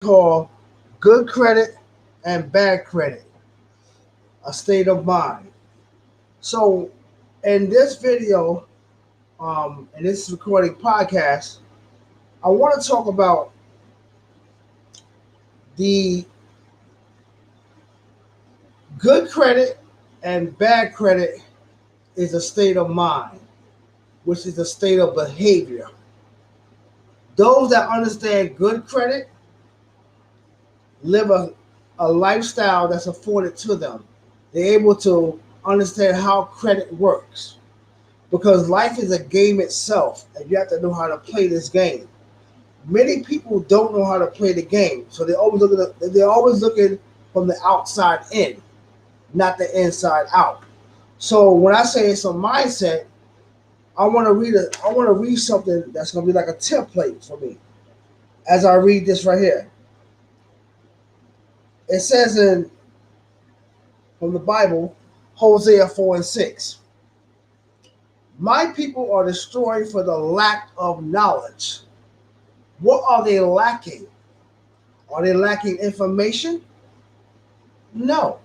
called good credit and bad credit, a state of mind. So, in this video, in this recording podcast, I want to talk about the good credit and bad credit is a state of mind, which is a state of behavior. Those that understand good credit live a lifestyle that's afforded to them. They're able to understand how credit works because life is a game itself, and you have to know how to play this game. Many people don't know how to play the game, so they're always looking from the outside in, not the inside out. So when I say it's a mindset, I want to read something that's going to be like a template for me as I read this right here. It says in from the Bible, Hosea 4:6. My people are destroyed for the lack of knowledge. What are they lacking? Are they lacking information? No.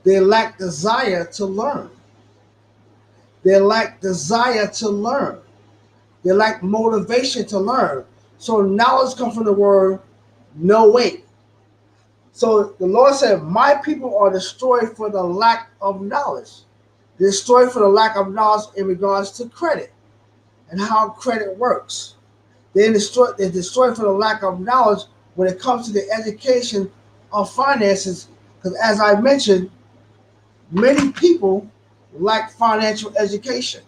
They lack desire to learn. They lack desire to learn. They lack motivation to learn. So knowledge comes from the word knowing. So the Lord said, my people are destroyed for the lack of knowledge. They're destroyed for the lack of knowledge in regards to credit and how credit works. They're destroyed for the lack of knowledge when it comes to the education of finances. Because as I mentioned, many people lack financial education.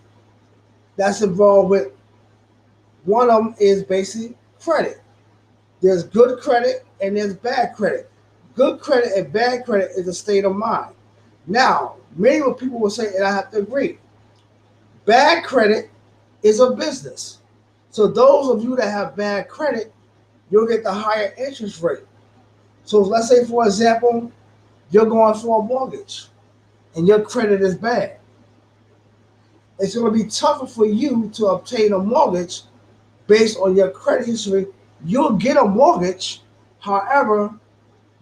That's involved with one of them is basically credit. There's good credit and there's bad credit. Good credit and bad credit is a state of mind. Now, many people will say, and I have to agree, bad credit is a business. So those of you that have bad credit, you'll get the higher interest rate. So let's say, for example, you're going for a mortgage and your credit is bad. It's going to be tougher for you to obtain a mortgage based on your credit history. You'll get a mortgage, however,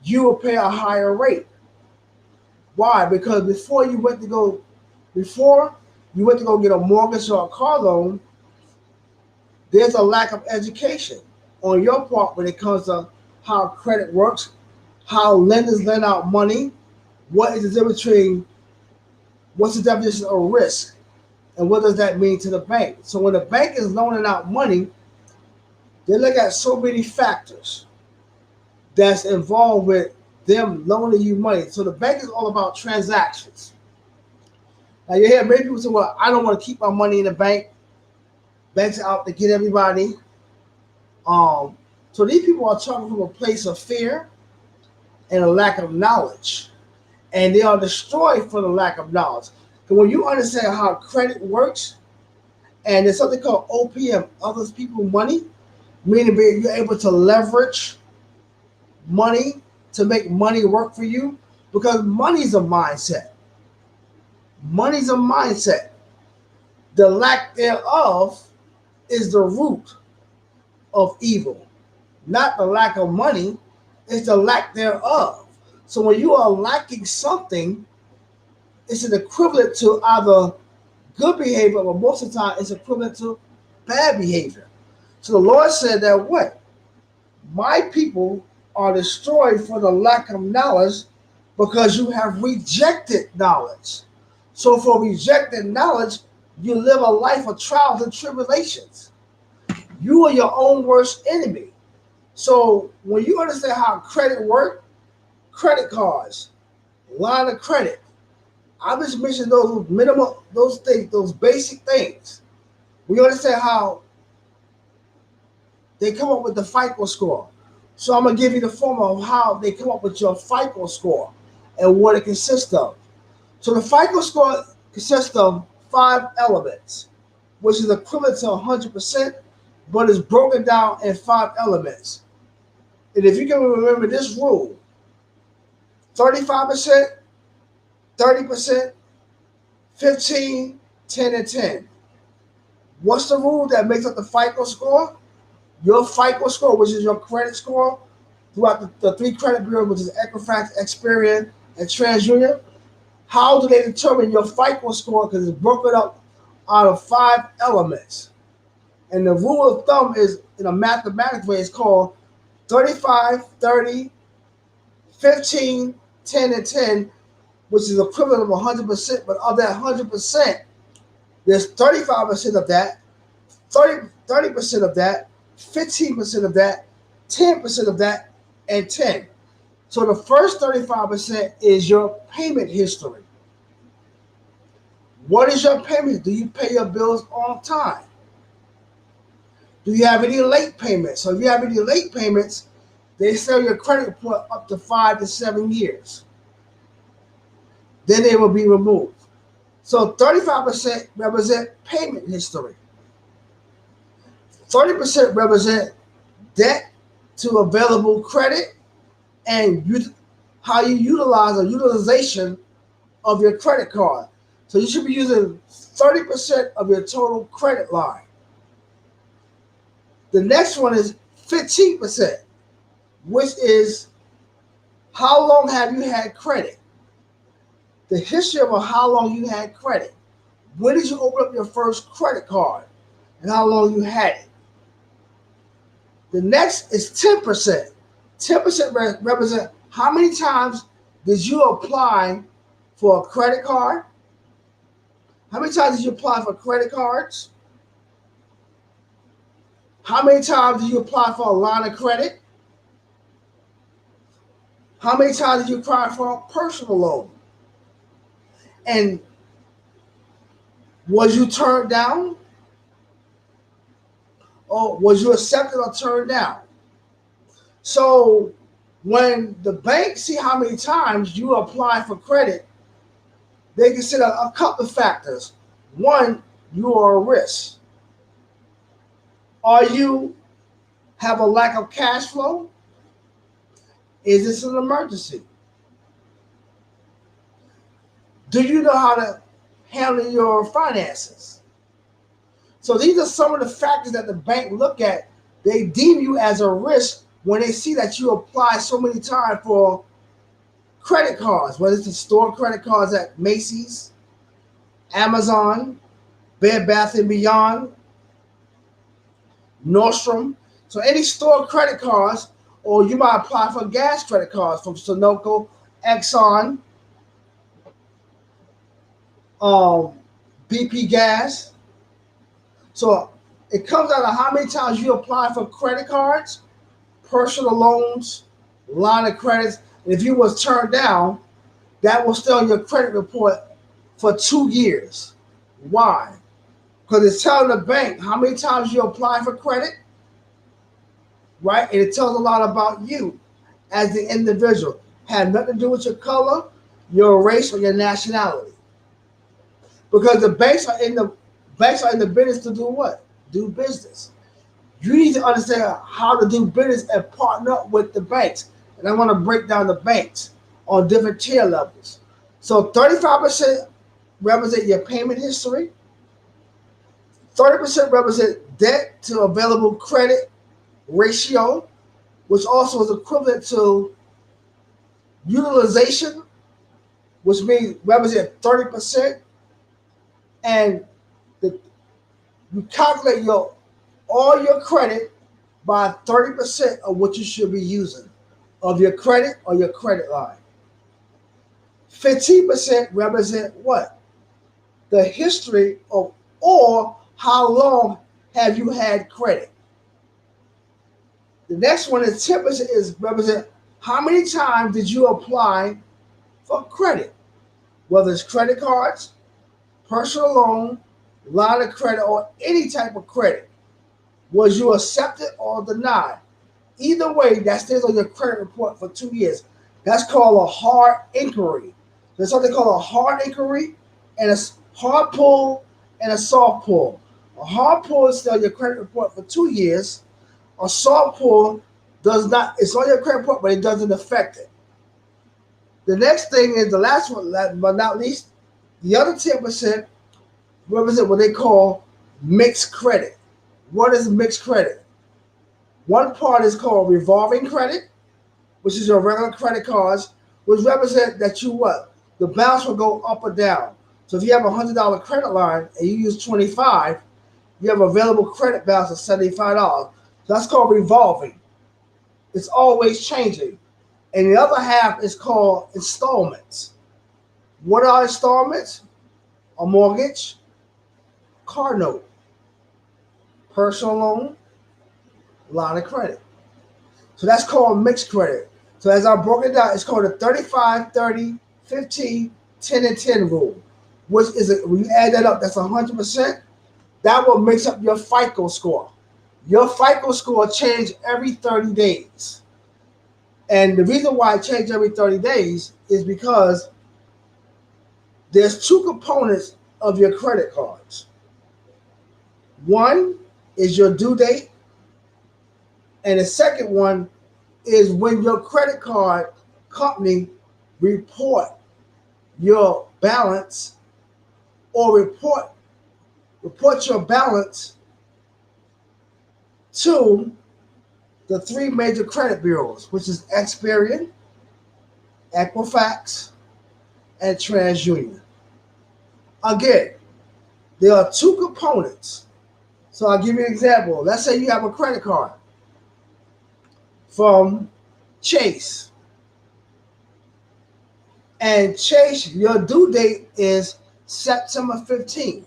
you will pay a higher rate. Why? Because before you went to go get a mortgage or a car loan, there's a lack of education on your part when it comes to how credit works, how lenders lend out money, what is the difference between what's the definition of risk, and what does that mean to the bank. So when the bank is loaning out money, they look at so many factors that's involved with them loaning you money. So the bank is all about transactions. Now you hear many people say, well, I don't want to keep my money in the bank. Banks are out to get everybody. So these people are talking from a place of fear and a lack of knowledge. And they are destroyed for the lack of knowledge. So when you understand how credit works, and there's something called OPM, others people money, meaning you're able to leverage money to make money work for you, because money's a mindset. Money's a mindset. The lack thereof is the root of evil. Not the lack of money, it's the lack thereof. So when you are lacking something, it's an equivalent to either good behavior, but most of the time it's equivalent to bad behavior. So the Lord said that what? My people are destroyed for the lack of knowledge because you have rejected knowledge. So for rejected knowledge, you live a life of trials and tribulations. You are your own worst enemy. So when you understand how credit works, credit cards, line of credit, I just mentioned those minimal, those things, those basic things. We understand how they come up with the FICO score. So I'm gonna give you the formula of how they come up with your FICO score and what it consists of. So the FICO score consists of 5 elements, which is equivalent to 100%, but is broken down in 5 elements. And if you can remember this rule, 35%, 30%, 15, 10, and 10. What's the rule that makes up the FICO score? Your FICO score, which is your credit score, throughout the three credit bureaus, which is Equifax, Experian, and TransUnion. How do they determine your FICO score? Because it's broken up out of 5 elements. And the rule of thumb is, in a mathematical way, it's called 35, 30, 15, 10, and 10, which is equivalent of 100%. But of that 100%, there's 35% of that, 30% of that, 15% of that, 10% of that, and 10. So the first 35% is your payment history. What is your payment? Do you pay your bills on time? Do you have any late payments? So if you have any late payments, they sell your credit report up to 5 to 7 years. Then they will be removed. So 35% represent payment history. 30% represent debt to available credit and how you utilize or utilization of your credit card. So you should be using 30% of your total credit line. The next one is 15%, which is how long have you had credit? The history of how long you had credit. When did you open up your first credit card and how long you had it? The next is 10%. 10% represent how many times did you apply for a credit card? How many times did you apply for credit cards? How many times did you apply for a line of credit? How many times did you apply for a personal loan? And was you turned down? Or was you accepted or turned down? So when the bank see how many times you apply for credit, they consider a couple of factors. One, you are a risk. Are you have a lack of cash flow? Is this an emergency? Do you know how to handle your finances? So these are some of the factors that the bank look at. They deem you as a risk when they see that you apply so many times for credit cards, whether it's the store credit cards at Macy's, Amazon, Bed Bath & Beyond, Nordstrom. So any store credit cards, or you might apply for gas credit cards from Sunoco, Exxon, BP Gas. So it comes out of how many times you apply for credit cards, personal loans, line of credits. And if you was turned down, that will stay on your credit report for 2 years. Why? Because it's telling the bank how many times you apply for credit, right? And it tells a lot about you as the individual. Had nothing to do with your color, your race, or your nationality. Because the banks are in the business to do what? Do business. You need to understand how to do business and partner up with the banks. And I want to break down the banks on different tier levels. So 35% represent your payment history. 30% represent debt to available credit ratio, which also is equivalent to utilization, which means represent 30%. And you calculate all your credit by 30% of what you should be using of your credit or your credit line. 15% represent what? The history of, or how long have you had credit. The next one is 10% is represent how many times did you apply for credit, whether it's credit cards, personal loan, line of credit, or any type of credit. Was you accepted or denied? Either way, that stays on your credit report for 2 years. That's called a hard inquiry. There's something called a hard inquiry and a hard pull and a soft pull. A hard pull is still on your credit report for 2 years. A soft pull does not, it's on your credit report, but it doesn't affect it. The next thing is the last one, but not least, the other 10% represent what they call mixed credit. What is mixed credit? One part is called revolving credit, which is your regular credit cards, which represent that you what? The balance will go up or down. So if you have a $100 credit line and you use 25, you have available credit balance of $75. So that's called revolving. It's always changing. And the other half is called installments. What are installments? A mortgage, car note, personal loan, line of credit. So that's called mixed credit. So as I broke it down, it's called the 35, 30, 15, 10, and 10 rule, which is, when you add that up, that's 100%. That will mix up your FICO score. Your FICO score changes every 30 days. And the reason why it changes every 30 days is because there's two components of your credit cards. One is your due date, and the second one is when your credit card company report your balance or report your balance to the three major credit bureaus, which is Experian, Equifax, and TransUnion. Again, there are two components. So I'll give you an example. Let's say you have a credit card from Chase. And Chase, your due date is September 15th.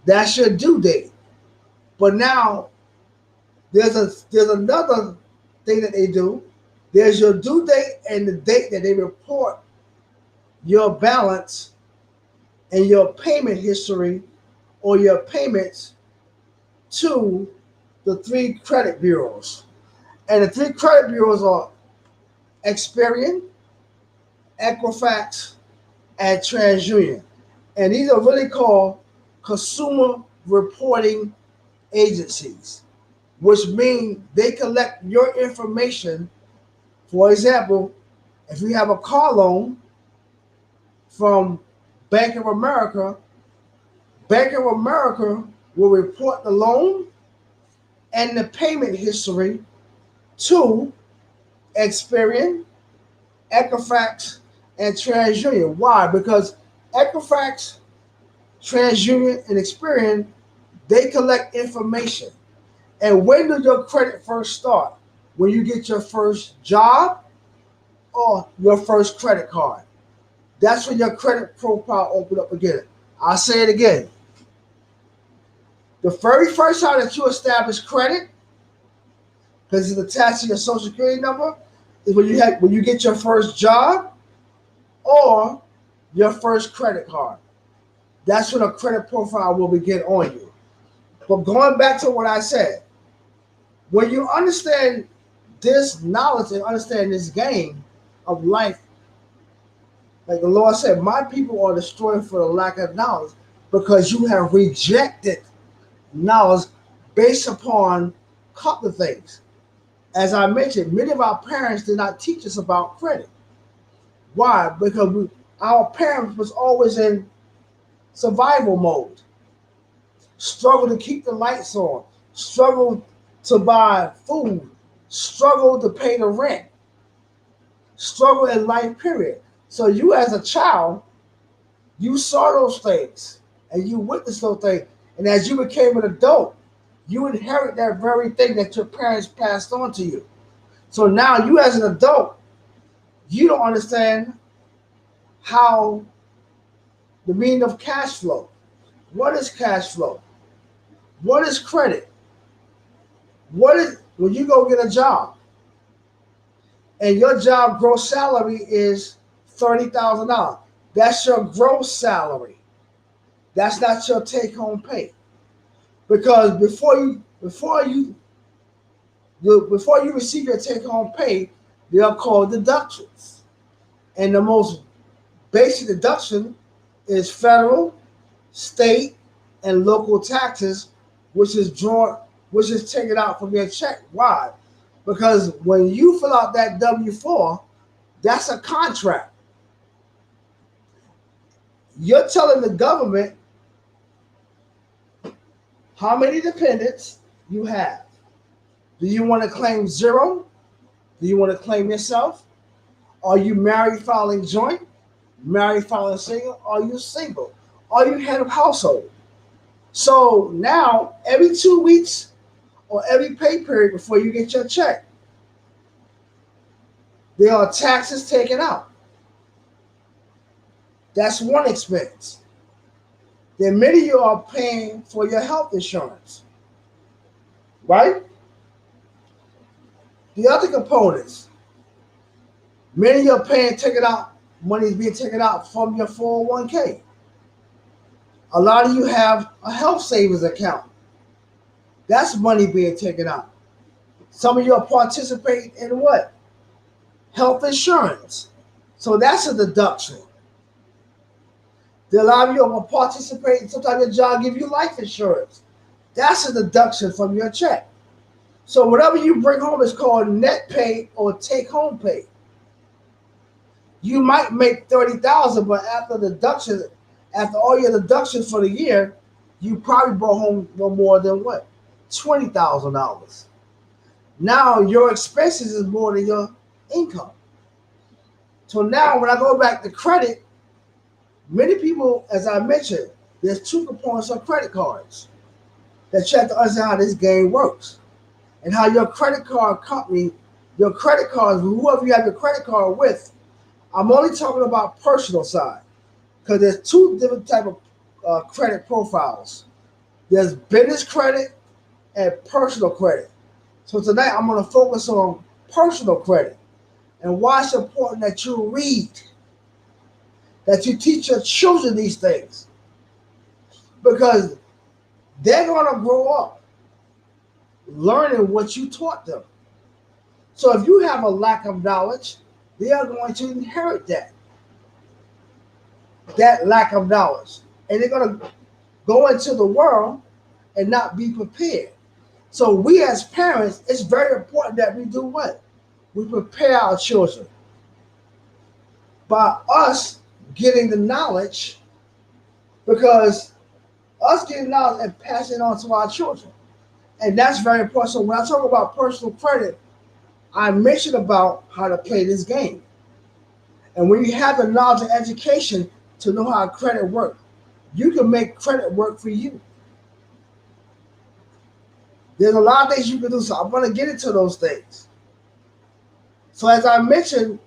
That's your due date. But now there's another thing that they do. There's your due date and the date that they report your balance and your payment history or your payments to the three credit bureaus. And the three credit bureaus are Experian, Equifax, and TransUnion. And these are really called consumer reporting agencies, which mean they collect your information. For example, if you have a car loan from Bank of America, Bank of America will report the loan and the payment history to Experian, Equifax, and TransUnion. Why? Because Equifax, TransUnion, and Experian, they collect information. And when does your credit first start? When you get your first job or your first credit card. That's when your credit profile opens up again. I'll say it again. The very first time that you establish credit, because it's attached to your social security number, is when you get your first job or your first credit card. That's when a credit profile will begin on you. But going back to what I said, when you understand this knowledge and understand this game of life, like the Lord said, my people are destroyed for the lack of knowledge because you have rejected knowledge based upon a couple of things. As I mentioned, many of our parents did not teach us about credit. Why? Because our parents was always in survival mode. Struggle to keep the lights on. Struggle to buy food. Struggle to pay the rent. Struggle in life, period. So you as a child, you saw those things and you witnessed those things. And as you became an adult, you inherit that very thing that your parents passed on to you. So now you as an adult, you don't understand how the meaning of cash flow. What is cash flow? What is credit? What is when you go get a job and your job gross salary is $30,000? That's your gross salary. That's not your take-home pay. Because before you receive your take-home pay, they are called deductions. And the most basic deduction is federal, state, and local taxes, which is taken out from your check. Why? Because when you fill out that W-4, that's a contract. You're telling the government how many dependents you have. Do you want to claim 0? Do you want to claim yourself? Are you married filing joint? Married filing single? Are you single? Are you head of household? So now, every 2 weeks or every pay period before you get your check, there are taxes taken out. That's one expense. Then many of you are paying for your health insurance, right? The other components, many of you are paying, taking out, money is being taken out from your 401k. A lot of you have a health savings account. That's money being taken out. Some of you are participating in what? Health insurance. So that's a deduction. A lot of you are participating, sometimes your job gives you life insurance. That's a deduction from your check. So whatever you bring home is called net pay or take home pay. You might make 30,000, but after deduction, after all your deductions for the year, you probably brought home no more than what? $20,000. Now your expenses is more than your income. So now when I go back to credit, many people, as I mentioned, there's two components of credit cards that you have to understand how this game works and how your credit card company, your credit cards, whoever you have your credit card with, I'm only talking about personal side because there's two different type of credit profiles. There's business credit and personal credit. So tonight I'm going to focus on personal credit and why it's important that you read, that you teach your children these things because they're going to grow up learning what you taught them. So if you have a lack of knowledge, they are going to inherit that lack of knowledge. And they're going to go into the world and not be prepared. So we as parents, it's very important that we do what? We prepare our children by us getting the knowledge, because us getting knowledge and passing it on to our children. And that's very important. So when I talk about personal credit, I mention about how to play this game. And when you have the knowledge and education to know how credit works, you can make credit work for you. There's a lot of things you can do, so I'm going to get into those things. So as I mentioned,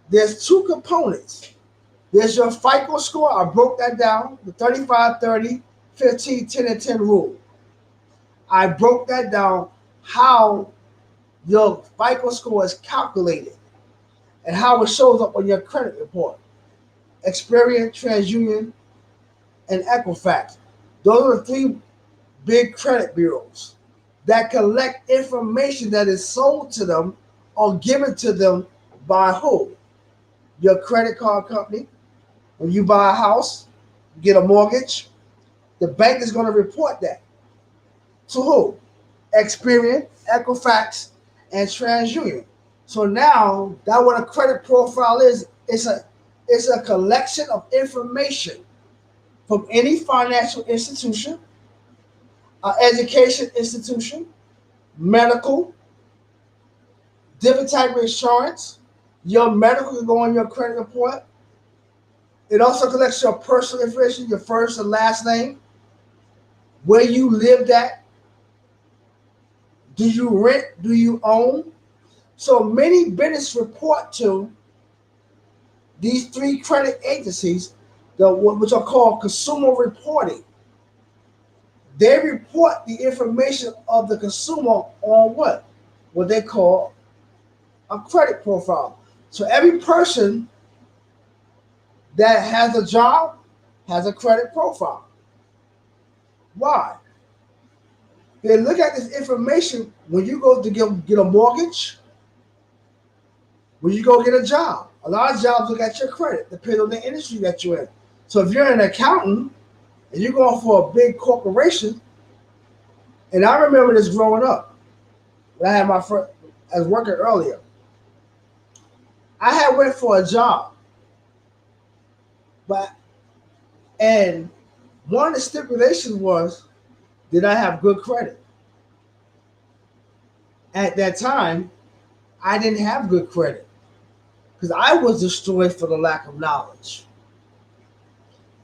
there's two components. There's your FICO score. I broke that down, the 35, 30, 15, 10, and 10 rule. I broke that down, how your FICO score is calculated and how it shows up on your credit report. Experian, TransUnion, and Equifax. Those are the three big credit bureaus that collect information that is sold to them or given to them by who? Your credit card company. When you buy a house, you get a mortgage, the bank is going to report that. To who? Experian, Equifax, and TransUnion. So now that what a credit profile is, it's a collection of information from any financial institution, education institution, medical, different type of insurance. Your medical can go on your credit report. It also collects your personal information, your first and last name, where you lived at. Do you rent? Do you own? So many businesses report to these three credit agencies, which are called consumer reporting. They report the information of the consumer on what? What they call a credit profile. So every person that has a job has a credit profile. Why? They look at this information when you go to get a mortgage, when you go get a job. A lot of jobs look at your credit, depending on the industry that you're in. So if you're an accountant and you're going for a big corporation, and I remember this growing up, when I had my first, I was working earlier. I had went for a job, and one of the stipulations was, did I have good credit? At that time, I didn't have good credit because I was destroyed for the lack of knowledge.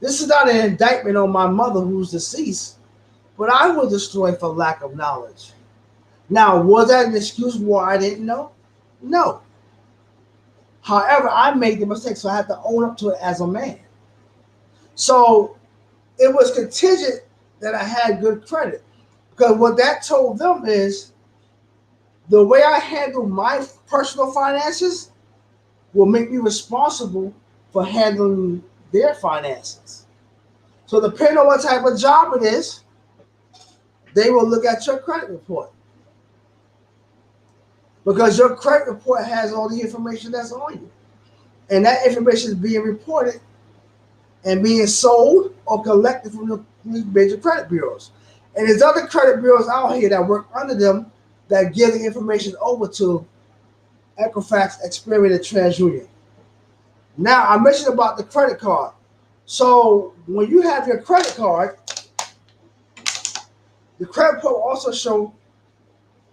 This is not an indictment on my mother who's deceased, but I was destroyed for lack of knowledge. Now, was that an excuse why I didn't know? No. However, I made the mistake, so I had to own up to it as a man. So it was contingent that I had good credit. Because what that told them is the way I handle my personal finances will make me responsible for handling their finances. So depending on what type of job it is, they will look at your credit report. Because your credit report has all the information that's on you. And that information is being reported and being sold or collected from the major credit bureaus. And there's other credit bureaus out here that work under them that give the information over to Equifax, Experian, and TransUnion. Now, I mentioned about the credit card. So when you have your credit card, the credit report will also show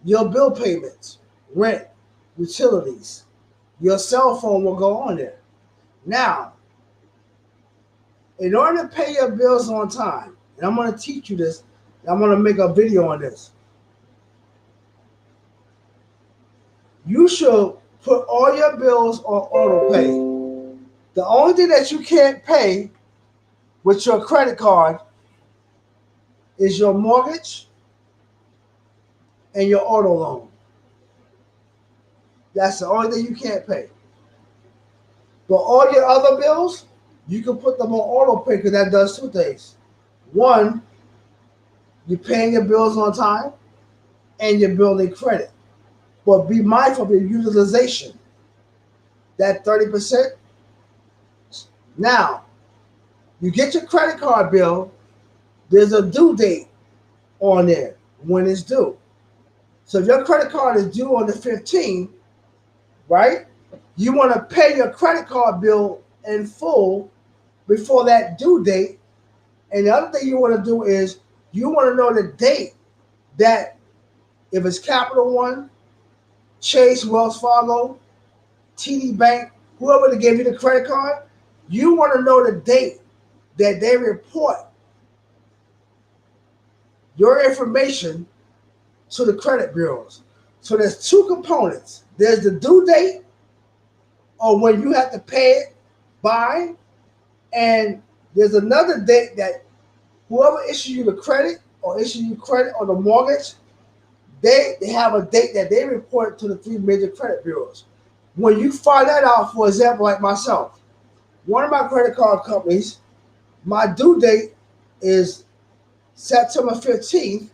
your bill payments, rent, utilities. Your cell phone will go on there. Now, in order to pay your bills on time, and I'm going to teach you this, and I'm going to make a video on this. You should put all your bills on auto pay. The only thing that you can't pay with your credit card is your mortgage and your auto loan. That's the only thing you can't pay. But all your other bills, you can put them on auto pay because that does two things. One, you're paying your bills on time and you're building credit. But be mindful of your utilization. That 30%. Now, you get your credit card bill, there's a due date on there when it's due. So if your credit card is due on the 15th, right? You want to pay your credit card bill in full before that due date. And the other thing you want to do is you want to know the date that if it's Capital One, Chase, Wells Fargo, TD Bank, whoever that gave you the credit card, you want to know the date that they report your information to the credit bureaus. So there's two components. There's the due date or when you have to pay it by, and there's another date that whoever issues you the credit or issues you credit on the mortgage, they have a date that they report to the three major credit bureaus. When you find that out, for example, like myself, one of my credit card companies, my due date is September 15th,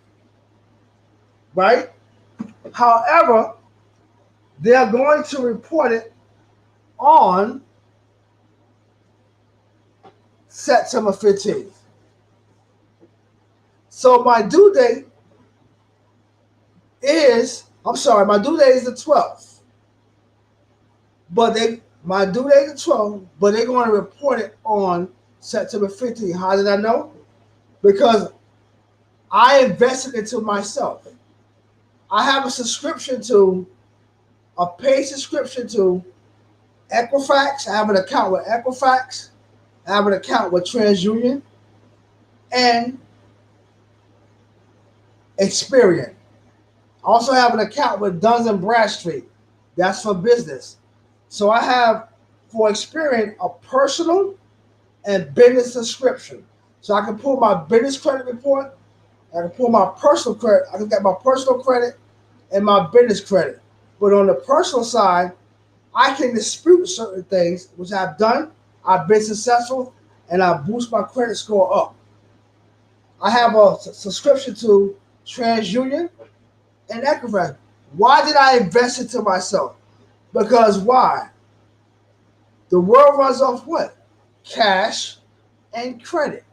right? However, they're going to report it on September 15th. So my due date is the 12th. But my due date is the 12th, but they're going to report it on September 15th. How did I know? Because I invested into myself. I have a paid subscription to Equifax. I have an account with Equifax. I have an account with TransUnion and Experian. I also have an account with Duns & Bradstreet. That's for business. So I have, for Experian, a personal and business subscription. So I can pull my business credit report, I can pull my personal credit, I can get my personal credit and my business credit. But on the personal side, I can dispute certain things, which I've done. I've been successful, and I boost my credit score up. I have a subscription to TransUnion and Equifax. Why did I invest into myself? Because why? The world runs off what? Cash and credit.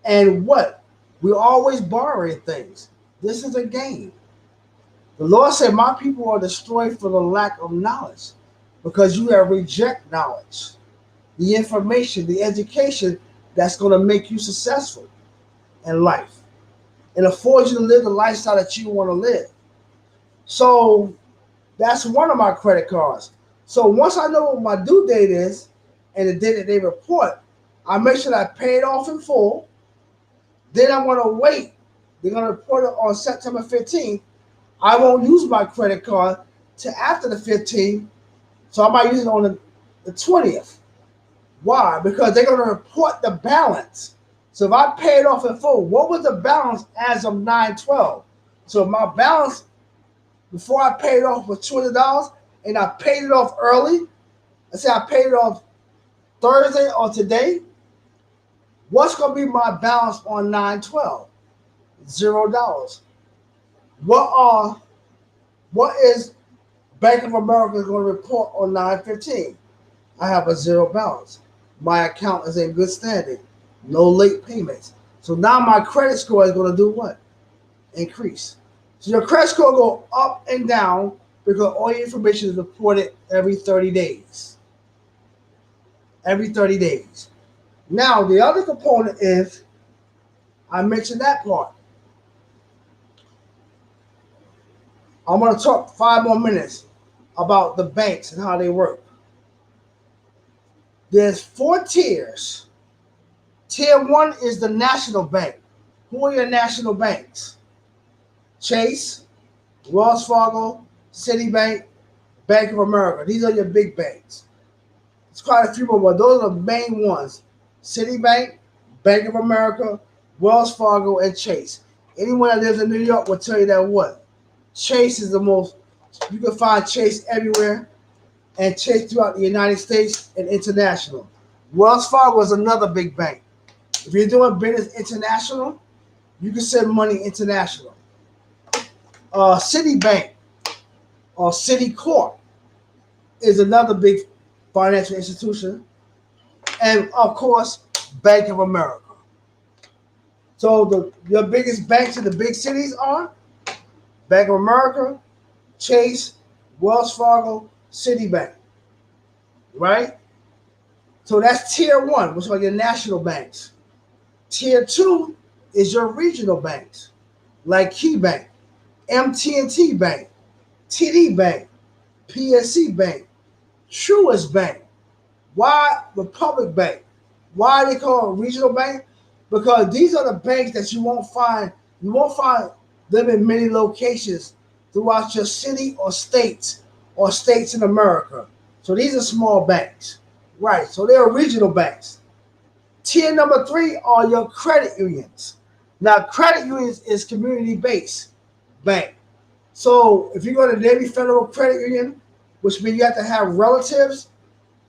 And what? We're always borrowing things. This is a game. The Lord said, my people are destroyed for the lack of knowledge, because you have rejected knowledge, the information, the education that's going to make you successful in life and afford you to live the lifestyle that you want to live. So That's one of my credit cards. So once I know what my due date is and the date that they report, I make sure that I pay it off in full. Then I'm going to wait. They're going to report it on September 15th. I won't use my credit card till after the 15th. So I might use it on the 20th. Why? Because they're going to report the balance. So if I paid off in full, what was the balance as of 9/12? So if my balance before I paid off was $200 and I paid it off early, let's say I paid it off Thursday or today, what's going to be my balance on 9/12? $0. What is Bank of America going to report on 9/15? I have a zero balance. My account is in good standing. No late payments. So now my credit score is going to do what? Increase. So your credit score will go up and down because all your information is reported every 30 days. Every 30 days. Now, the other component is, I mentioned that part. I'm going to talk 5 more minutes about the banks and how they work. There's 4 tiers. Tier 1 is the national bank. Who are your national banks? Chase, Wells Fargo, Citibank, Bank of America. These are your big banks. It's quite a few more, but those are the main ones. Citibank, Bank of America, Wells Fargo, and Chase. Anyone that lives in New York will tell you that what? Chase is the most, you can find Chase everywhere, and Chase throughout the United States and international. Wells Fargo is another big bank. If you're doing business international, you can send money international. Citibank or Citicorp is another big financial institution. And of course, Bank of America. So your biggest banks in the big cities are Bank of America, Chase, Wells Fargo, Citibank. Right? So that's tier 1, which are your national banks. Tier 2 is your regional banks, like KeyBank, MT&T Bank, TD Bank, PNC Bank, Truist Bank. Why Republic Bank? Why they call it regional bank? Because these are the banks that you won't find. You won't find them in many locations throughout your city or states in America. So these are small banks, right? So they're regional banks. Tier number 3 are your credit unions. Now, credit unions is community-based bank. So if you go to Navy Federal Credit Union, which means you have to have relatives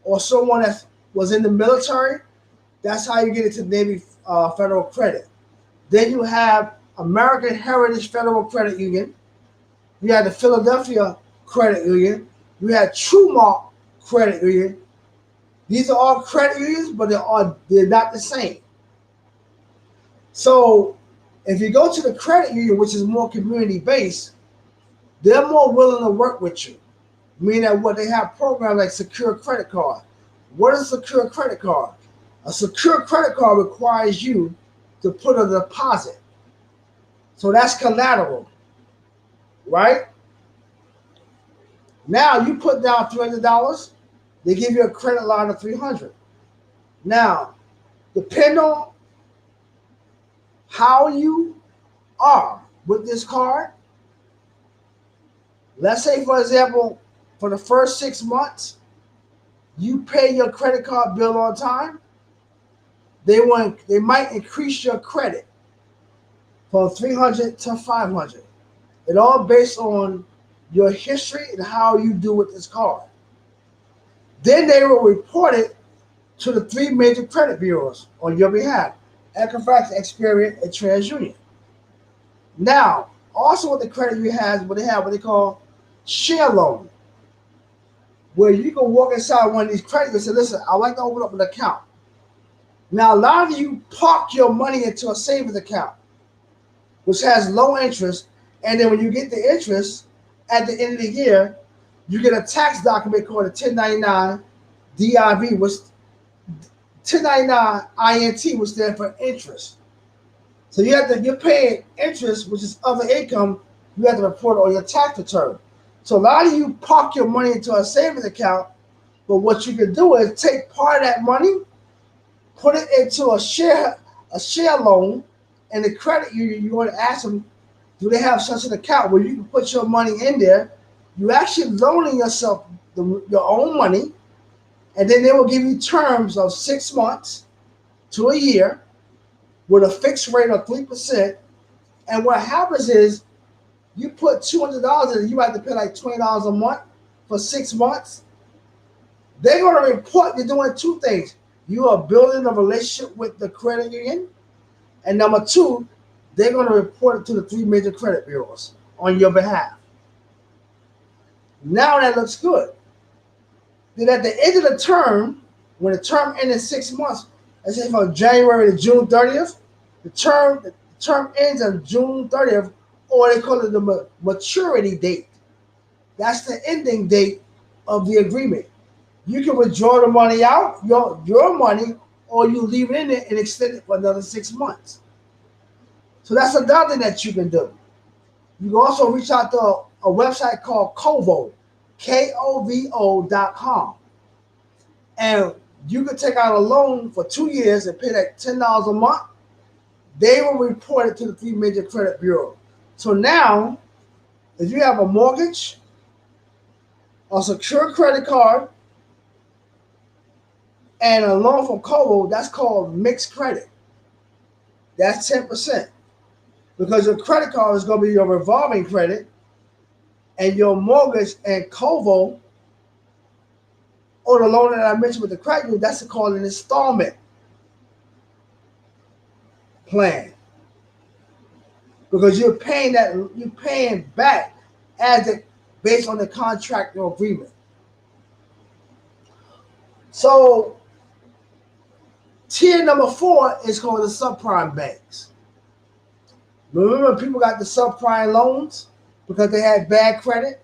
or someone that was in the military, that's how you get into Navy Federal Credit. Then you have American Heritage Federal Credit Union. You have the Philadelphia Credit Union. You have Trumark Credit Union. These are all credit unions, but they're not the same. So if you go to the credit union, which is more community-based, they're more willing to work with you. Meaning that what they have programs like secure credit card. What is a secure credit card? A secure credit card requires you to put a deposit. So that's collateral, right? Now you put down $300, they give you a credit line of $300. Now, depending on how you are with this card, let's say, for example, for the first 6 months, you pay your credit card bill on time, they might increase your credit from 300 to 500. It all based on your history and how you do with this card. Then they will report it to the 3 major credit bureaus on your behalf: Equifax, Experian, and TransUnion. Now, also what the credit union has, what they call share loan, where you can walk inside one of these credit unions and say, listen, I'd like to open up an account. Now, a lot of you park your money into a savings account, which has low interest, and then when you get the interest at the end of the year, you get a tax document called a 1099 DIV, which 1099 INT, which stands for interest. So you're paying interest, which is other income, you have to report on your tax return. So a lot of you park your money into a savings account, but what you can do is take part of that money, put it into a share loan, and the credit union, you want to ask them, do they have such an account where you can put your money in there? You actually loaning yourself your own money, and then they will give you terms of 6 months to a year with a fixed rate of 3%. And what happens is you put $200 in, you have to pay like $20 a month for 6 months. They're going to report you're doing two things. You are building a relationship with the credit union, and number two, they're going to report it to the three major credit bureaus on your behalf. Now that looks good. Then at the end of the term, when the term ends in 6 months, let's say from January to June 30th, the term ends on June 30th, or they call it the maturity date. That's the ending date of the agreement. You can withdraw the money out, your money, or you leave it in there and extend it for another 6 months. So that's another thing that you can do. You can also reach out to a website called Kovo, KOVO.com. And you can take out a loan for 2 years and pay that $10 a month. They will report it to the three major credit bureaus. So now, if you have a mortgage, a secure credit card, and a loan from Kovo, that's called mixed credit. That's 10%. Because your credit card is going to be your revolving credit, and your mortgage and Kovo, or the loan that I mentioned with the credit union, that's called an installment plan. Because you're paying back based on the contract or agreement. So tier number 4 is called the subprime banks. Remember, people got the subprime loans because they had bad credit,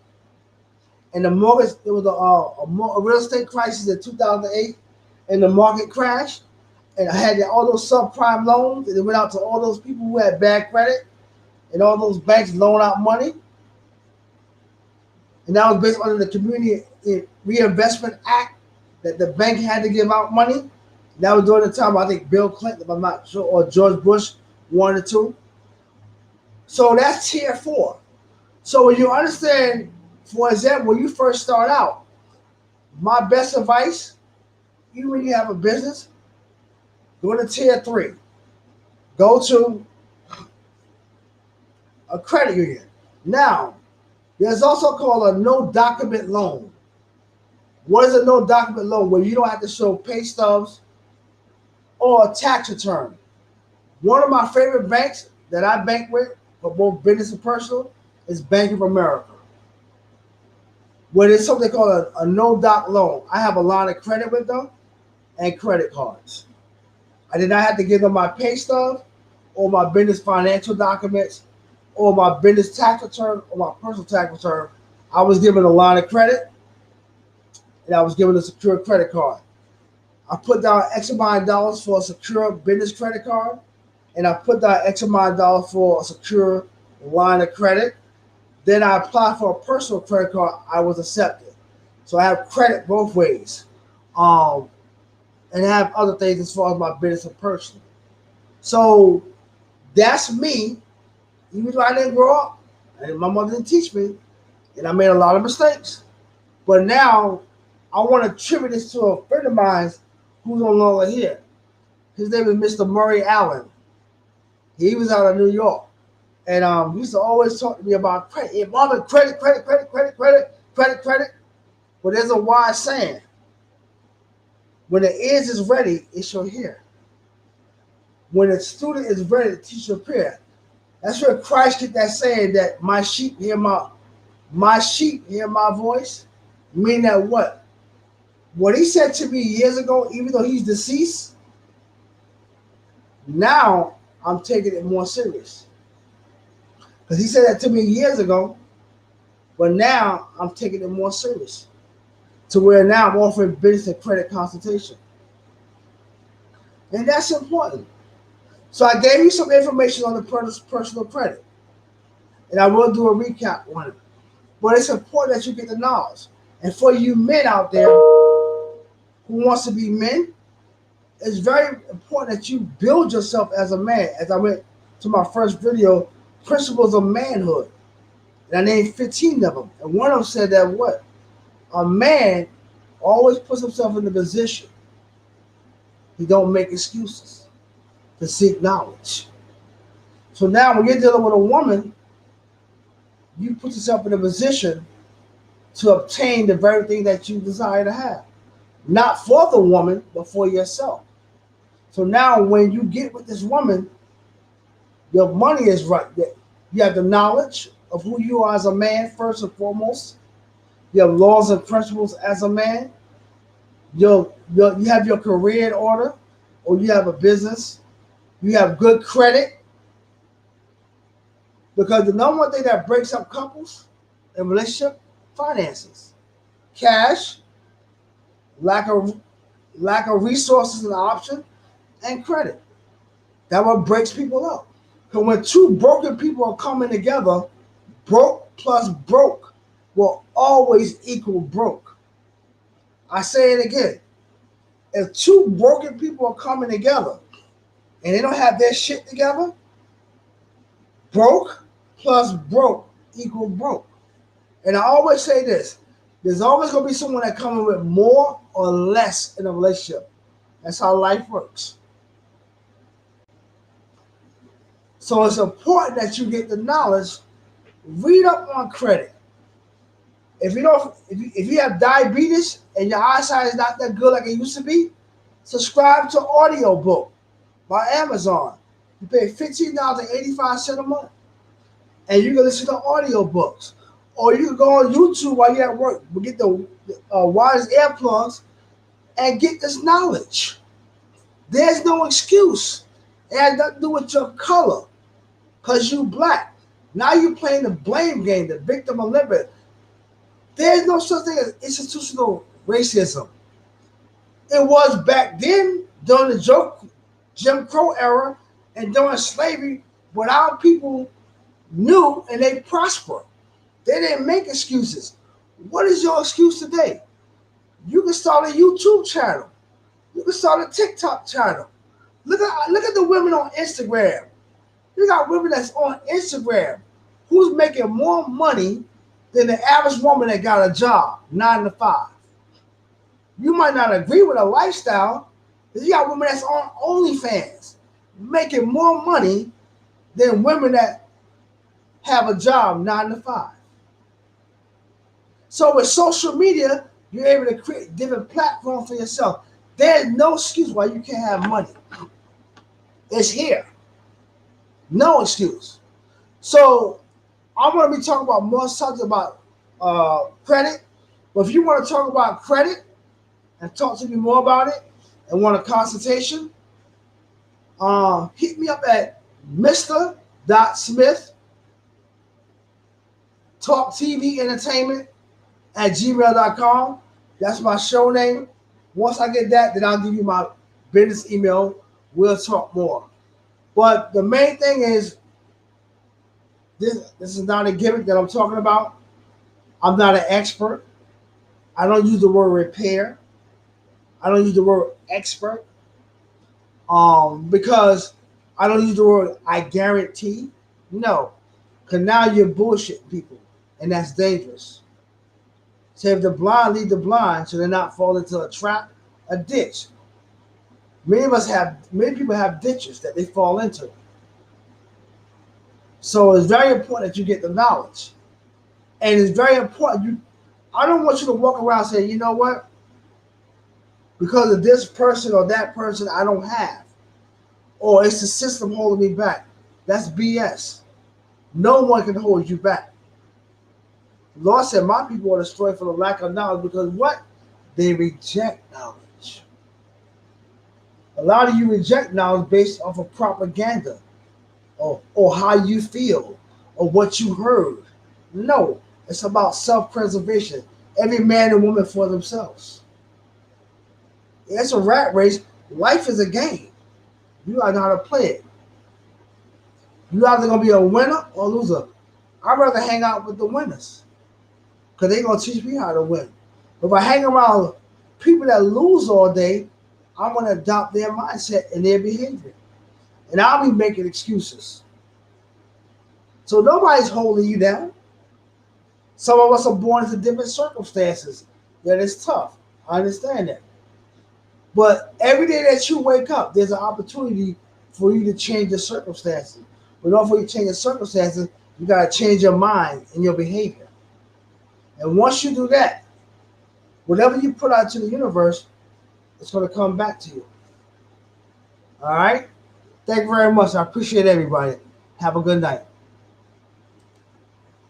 and the mortgage, there was a real estate crisis in 2008, and the market crashed, and I had all those subprime loans, and it went out to all those people who had bad credit, and all those banks loan out money, and that was based on the Community Reinvestment Act that the bank had to give out money. That was during the time, I think, Bill Clinton, if I'm not sure, or George Bush, one or two. So that's tier 4. So when you understand, for example, when you first start out, my best advice, even when you have a business, go to tier 3. Go to a credit union. Now, there's also called a no document loan. What is a no document loan? Where you don't have to show pay stubs or a tax return. One of my favorite banks that I bank with for both business and personal is Bank of America, where there's something called a no doc loan. I have a line of credit with them and credit cards. I did not have to give them my pay stub or my business financial documents or my business tax return or my personal tax return. I was given a line of credit and I was given a secure credit card. I put down X amount of dollars for a secure business credit card, and I put down X amount of dollars for a secure line of credit. Then I applied for a personal credit card. I was accepted. So I have credit both ways. And I have other things as far as my business and personal. So that's me. Even though I didn't grow up, and my mother didn't teach me, and I made a lot of mistakes. But now I want to attribute this to a friend of mine who's no longer here. His name is Mr. Murray Allen. He was out of New York. And he used to always talk to me about credit. Hey, Marvin, credit. But there's a wise saying. When the ears is ready, it shall hear. When a student is ready, the teacher appear. That's where Christ get that saying that my sheep hear my voice. Meaning that what? What he said to me years ago, even though he's deceased, now I'm taking it more serious. Because he said that to me years ago, but now I'm taking it more serious. To where now I'm offering business and credit consultation. And that's important. So I gave you some information on the personal credit. And I will do a recap on it. But it's important that you get the knowledge. And for you men out there who wants to be men, it's very important that you build yourself as a man. As I went to my first video, Principles of Manhood. And I named 15 of them. And one of them said that what? A man always puts himself in the position. He don't make excuses to seek knowledge. So now when you're dealing with a woman, you put yourself in a position to obtain the very thing that you desire to have. Not for the woman, but for yourself. So now when you get with this woman, your money is right there. You have the knowledge of who you are as a man, first and foremost. You have laws and principles as a man. You have your career in order, or you have a business. You have good credit. Because the number one thing that breaks up couples in relationship, finances, cash, lack of resources and option, and credit. That's what breaks people up. Because when two broken people are coming together, broke plus broke will always equal broke. I say it again. If two broken people are coming together and they don't have their shit together, broke plus broke equal broke. And I always say this, there's always going to be someone that comes with more or less in a relationship. That's how life works. So it's important that you get the knowledge. Read up on credit. If you have diabetes and your eyesight is not that good like it used to be, subscribe to Audiobook by Amazon. You pay $15.85 a month. And you can listen to audiobooks. Or you can go on YouTube while you're at work. But get the wireless earplugs and get this knowledge. There's no excuse. It has nothing to do with your color. Because you black. Now you're playing the blame game, the victim Olympic. There's no such thing as institutional racism. It was back then during the Jim Crow era and during slavery, but our people knew and they prospered. They didn't make excuses. What is your excuse today? You can start a YouTube channel. You can start a TikTok channel. Look at the women on Instagram. You got women that's on Instagram who's making more money than the average woman that got a job, 9 to 5. You might not agree with her lifestyle, but you got women that's on OnlyFans making more money than women that have a job 9 to 5. So with social media, you're able to create different platforms for yourself. There's no excuse why you can't have money. It's here. No excuse. So I'm going to be talking about more subjects about credit. But if you want to talk about credit and talk to me more about it and want a consultation, hit me up at Mr.Smith Talk TV Entertainment at gmail.com. That's my show name. Once I get that, then I'll give you my business email. We'll talk more. But the main thing is, this is not a gimmick that I'm talking about. I'm not an expert. I don't use the word repair. I don't use the word expert. Because I don't use the word I guarantee. No. Because now you're bullshitting people. And that's dangerous. So if the blind lead the blind, so they're not fall into a trap, a ditch. Many people have ditches that they fall into. So it's very important that you get the knowledge. And it's very important. I don't want you to walk around saying, you know what? Because of this person or that person, I don't have. Or it's the system holding me back. That's BS. No one can hold you back. The Lord said, my people are destroyed for the lack of knowledge because what? They reject knowledge. A lot of you reject knowledge based off of propaganda or how you feel or what you heard. No, it's about self-preservation. Every man and woman for themselves. It's a rat race. Life is a game. You gotta know how to play it. You're either gonna be a winner or a loser. I'd rather hang out with the winners. because they're going to teach me how to win. But if I hang around people that lose all day, I'm going to adopt their mindset and their behavior. And I'll be making excuses. So nobody's holding you down. Some of us are born into different circumstances that is tough. I understand that. But every day that you wake up, there's an opportunity for you to change your circumstances. But in order for you to change your circumstances, you got to change your mind and your behavior. And once you do that, whatever you put out to the universe, it's going to come back to you. All right? Thank you very much. I appreciate everybody. Have a good night.